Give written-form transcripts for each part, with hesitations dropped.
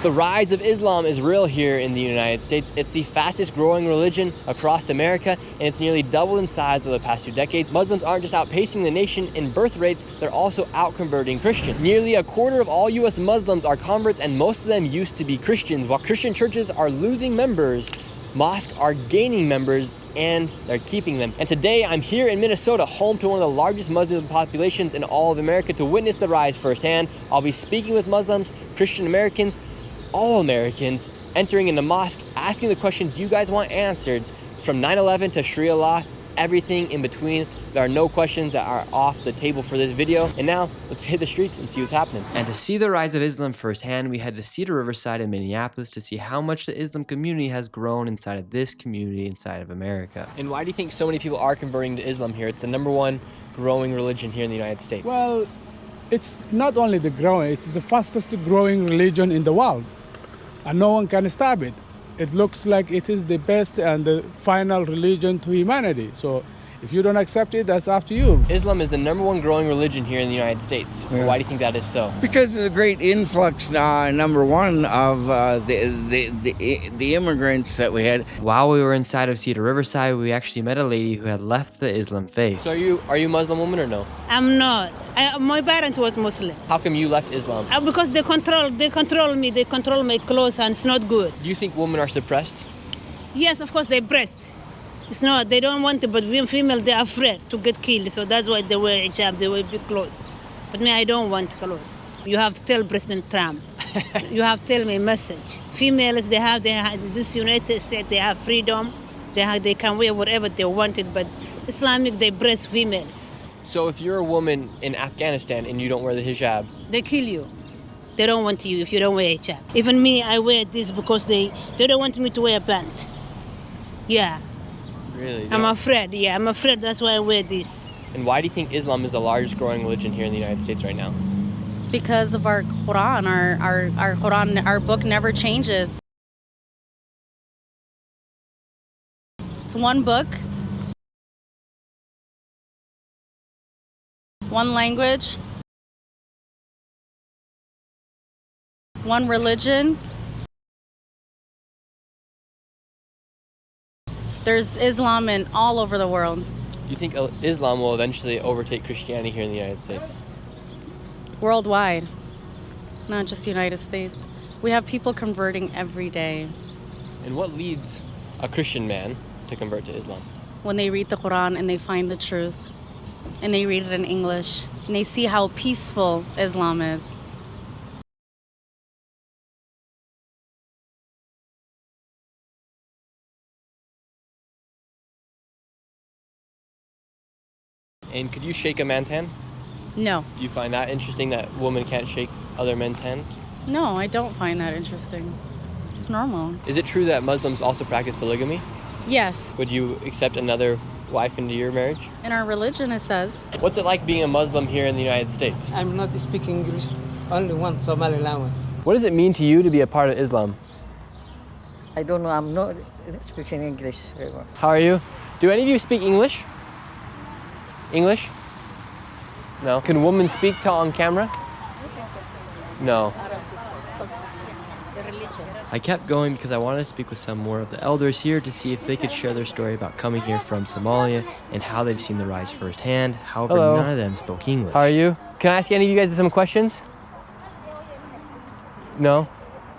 The rise of Islam is real here in the United States. It's the fastest growing religion across America, and it's nearly doubled in size over the past 2 decades. Muslims aren't just outpacing the nation in birth rates, they're also out-converting Christians. Nearly a quarter of all U.S. Muslims are converts, and most of them used to be Christians. While Christian churches are losing members, mosques are gaining members, and they're keeping them. And today I'm here in Minnesota, home to one of the largest Muslim populations in all of America, to witness the rise firsthand. I'll be speaking with Muslims, Christian Americans, all Americans, entering in the mosque, asking the questions you guys want answered, from 9/11 to Sharia law, everything in between. There are no questions that are off the table for this video. And now let's hit the streets and see what's happening. And to see the rise of Islam firsthand, we head to Cedar Riverside in Minneapolis to see how much the Islam community has grown inside of this community inside of America. And why do you think so many people are converting to Islam here? It's the #1 growing religion here in the United States. Well, it's not only the growing, it's the fastest growing religion in the world. And no one can stop it. It looks like it is the best and the final religion to humanity. So if you don't accept it, that's up to you. Islam is the #1 growing religion here in the United States. Yeah. Why do you think that is so? Because of the great influx, #1, of the immigrants that we had. While we were inside of Cedar Riverside, we actually met a lady who had left the Islam faith. So are you Muslim woman or no? I'm not. My parent was Muslim. How come you left Islam? Because they control me. They control my clothes, and it's not good. Do you think women are suppressed? Yes, of course, they breast. It's not, they don't want it, but we female, they're afraid to get killed, so that's why they wear hijab, they wear big clothes. But me, I don't want clothes. You have to tell President Trump. You have to tell me a message. Females, they have this United States, they have freedom. They can wear whatever they wanted, but Islamic, they breast females. So if you're a woman in Afghanistan and you don't wear the hijab? They kill you. They don't want you if you don't wear hijab. Even me, I wear this because they don't want me to wear a pant. Yeah. Really? I'm afraid, I'm afraid, that's why I wear this. And why do you think Islam is the largest growing religion here in the United States right now? Because of our Quran. Our Quran, our book never changes. It's one book, one language, one religion. There's Islam in all over the world. Do you think Islam will eventually overtake Christianity here in the United States? Worldwide, not just the United States. We have people converting every day. And what leads a Christian man to convert to Islam? When they read the Quran and they find the truth, and they read it in English, and they see how peaceful Islam is. And could you shake a man's hand? No. Do you find that interesting that women can't shake other men's hands? No, I don't find that interesting. It's normal. Is it true that Muslims also practice polygamy? Yes. Would you accept another wife into your marriage? In our religion, it says. What's it like being a Muslim here in the United States? I'm not speaking English, only one Somali language. What does it mean to you to be a part of Islam? I don't know, I'm not speaking English very well. How are you? Do any of you speak English? English? No. Can women speak on camera? No. I kept going because I wanted to speak with some more of the elders here to see if they could share their story about coming here from Somalia and how they've seen the rise firsthand. However, Hello. None of them spoke English. How are you? Can I ask any of you guys some questions? No?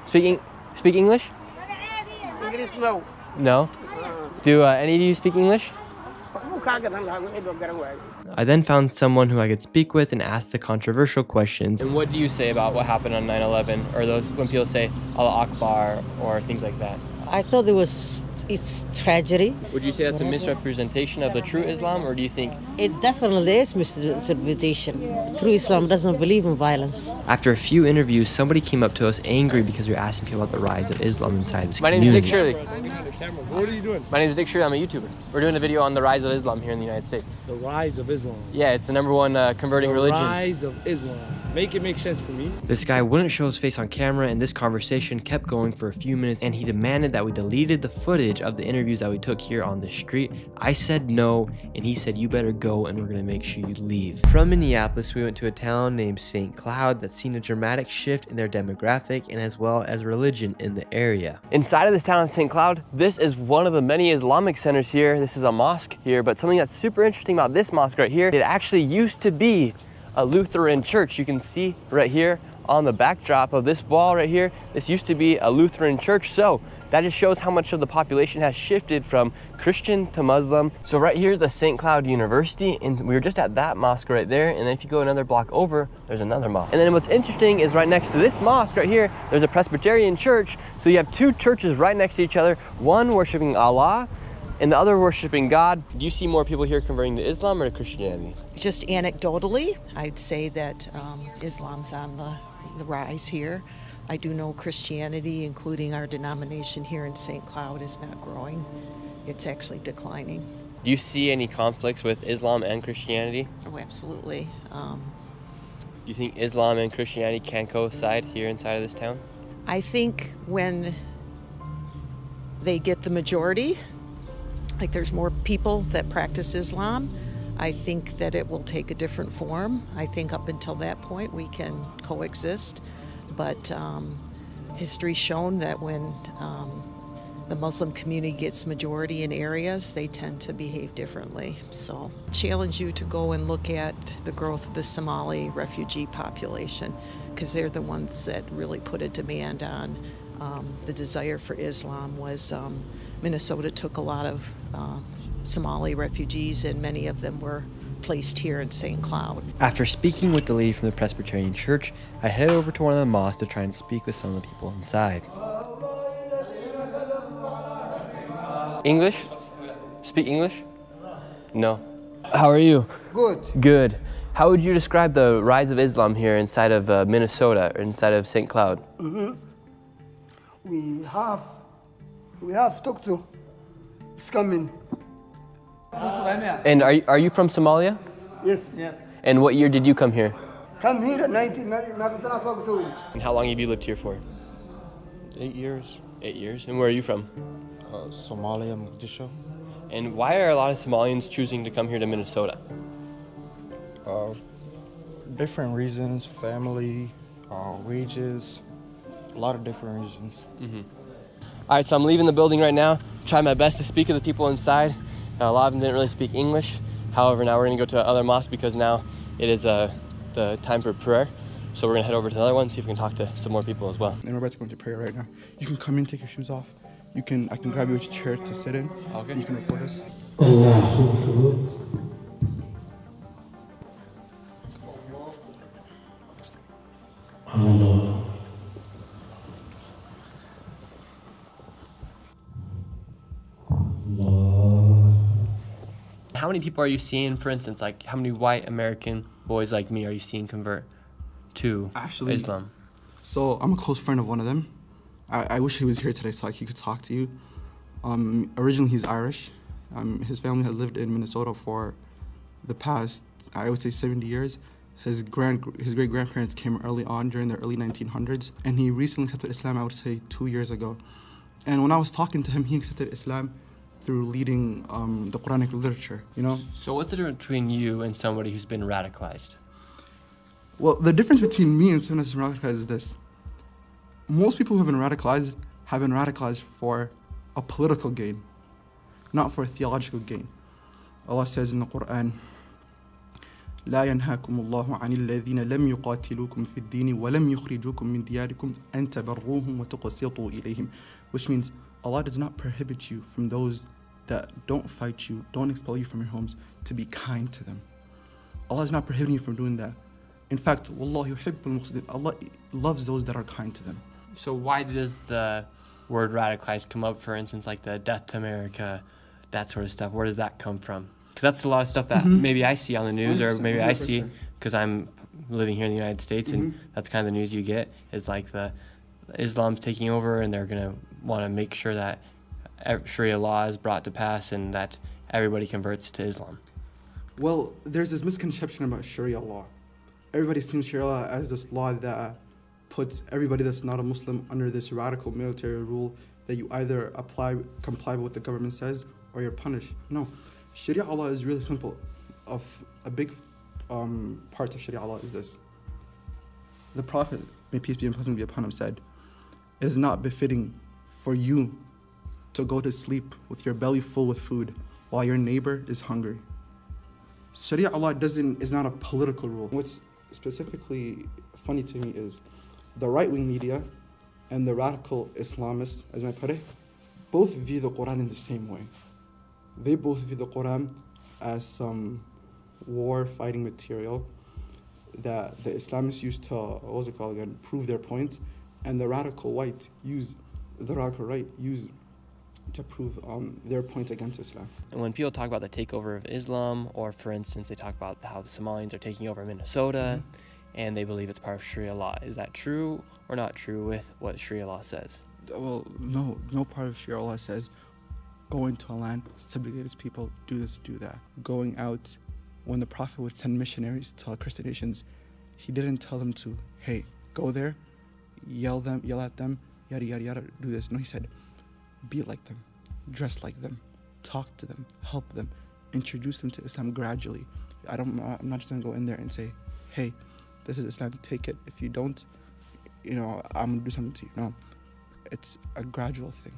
Speak English? English, no. No? Do any of you speak English? I then found someone who I could speak with and ask the controversial questions. And what do you say about what happened on 9/11, or those when people say Allah Akbar or things like that? I thought it's tragedy. Would you say that's a misrepresentation of the true Islam, or do you think It definitely is misinterpretation. True Islam doesn't believe in violence. After a few interviews, somebody came up to us angry because we were asking people about the rise of Islam inside this My name community. is Dick Shirley. What are you doing? My name is Dick Shirley. I'm a YouTuber. We're doing a video on the rise of Islam here in the United States. The rise of Islam. Yeah, it's the #1 converting religion. The rise of Islam. Make it make sense for me. This guy wouldn't show his face on camera, and this conversation kept going for a few minutes, and he demanded that we deleted the footage of the interviews that we took here on the street. I said no, and he said, you better go, and we're gonna make sure you leave. From Minneapolis, we went to a town named St. Cloud that's seen a dramatic shift in their demographic and as well as religion in the area. Inside of this town of St. Cloud, this is one of the many Islamic centers here. This is a mosque here, but something that's super interesting about this mosque right here, it actually used to be a Lutheran church. You can see right here on the backdrop of this wall right here, this used to be a Lutheran church. So that just shows how much of the population has shifted from Christian to Muslim. So right here is the St. Cloud University, and we were just at that mosque right there. And then if you go another block over, there's another mosque. And then what's interesting is right next to this mosque right here, there's a Presbyterian church. So you have two churches right next to each other, one worshiping Allah and the other worshiping God. Do you see more people here converting to Islam or to Christianity? Just anecdotally, I'd say that Islam's on the rise here. I do know Christianity, including our denomination here in St. Cloud, is not growing. It's actually declining. Do you see any conflicts with Islam and Christianity? Oh, absolutely. Do you think Islam and Christianity can coincide here inside of this town? I think when they get the majority, like there's more people that practice Islam, I think that it will take a different form. I think up until that point we can coexist, but history's shown that when the Muslim community gets majority in areas, they tend to behave differently. So I challenge you to go and look at the growth of the Somali refugee population, because they're the ones that really put a demand on the desire for Islam. Was Minnesota took a lot of Somali refugees, and many of them were placed here in St. Cloud. After speaking with the lady from the Presbyterian church, I headed over to one of the mosques to try and speak with some of the people inside. English? Speak English? No. How are you? Good. Good. How would you describe the rise of Islam here inside of Minnesota, or inside of St. Cloud? We have talked to. It's coming. And are you from Somalia? Yes. And what year did you come here? Come here at 19. And how long have you lived here for? 8 years. 8 years. And where are you from? Somalia, Mogadishu. And why are a lot of Somalians choosing to come here to Minnesota? Different reasons, family, wages, a lot of different reasons. All right, so I'm leaving the building right now. Try my best to speak with the people inside. A lot of them didn't really speak English. However, now we're gonna go to other mosque because now it is the time for prayer. So we're gonna head over to another one, see if we can talk to some more people as well. And we're about to go into prayer right now. You can come in, take your shoes off. I can grab you a chair to sit in. Okay. You can record us. How many people are you seeing, for instance, like how many white American boys like me are you seeing convert to Islam? So I'm a close friend of one of them. I wish he was here today so he could talk to you. Originally he's Irish. His family had lived in Minnesota for the past, I would say, 70 years. His great-grandparents came early on during the early 1900s, and he recently accepted Islam, I would say, 2 years ago. And when I was talking to him, he accepted Islam through reading the Quranic literature, you know? So what's the difference between you and somebody who's been radicalized? Well, the difference between me and someone who's been radicalized is this. Most people who have been radicalized for a political gain, not for a theological gain. Allah says in the Quran, لا ينهاكم الله عن الذين لم يقاتلوكم في الدين ولم يخرجوكم من دياركم أن تبروهم وتقسطوا إليهم, which means Allah does not prohibit you from those that don't fight you, don't expel you from your homes, to be kind to them. Allah is not prohibiting you from doing that. In fact, وَاللَّهُ يُحِبُّ الْمُقْسِطِينَ, Allah loves those that are kind to them. So why does the word radicalized come up, for instance, like the death to America, that sort of stuff? Where does that come from? Because that's a lot of stuff that maybe I see on the news, or maybe I see because I'm living here in the United States, and that's kind of the news you get, is like the Islam's taking over, and they're going to want to make sure that Sharia law is brought to pass and that everybody converts to Islam. Well, there's this misconception about Sharia law. everybody sees Sharia as this law that puts everybody that's not a Muslim under this radical military rule that you either comply with what the government says, or you're punished. No, Sharia law is really simple. A big part of Sharia law is this. The Prophet, may peace be and blessings be upon him, said, "It is not befitting for you to go to sleep with your belly full with food while your neighbor is hungry." Sharia law is not a political rule. What's specifically funny to me is the right-wing media and the radical Islamists, as I put it, both view the Quran in the same way. They both view the Quran as some war-fighting material that the Islamists use to, prove their point, and the radical right use to prove their point against Islam. And when people talk about the takeover of Islam, or for instance, they talk about how the Somalians are taking over Minnesota, and they believe it's part of Sharia law. Is that true or not true with what Sharia law says? Well, no part of Sharia law says go into a land, subjugate its people, do this, do that. Going out, when the Prophet would send missionaries to Christian nations, he didn't tell them to, hey, go there, yell at them, yada, yada, yada, do this. No, he said, be like them, dress like them, talk to them, help them, introduce them to Islam gradually. I'm not just gonna go in there and say, hey, this is Islam, take it. If you don't, I'm gonna do something to you. No, it's a gradual thing.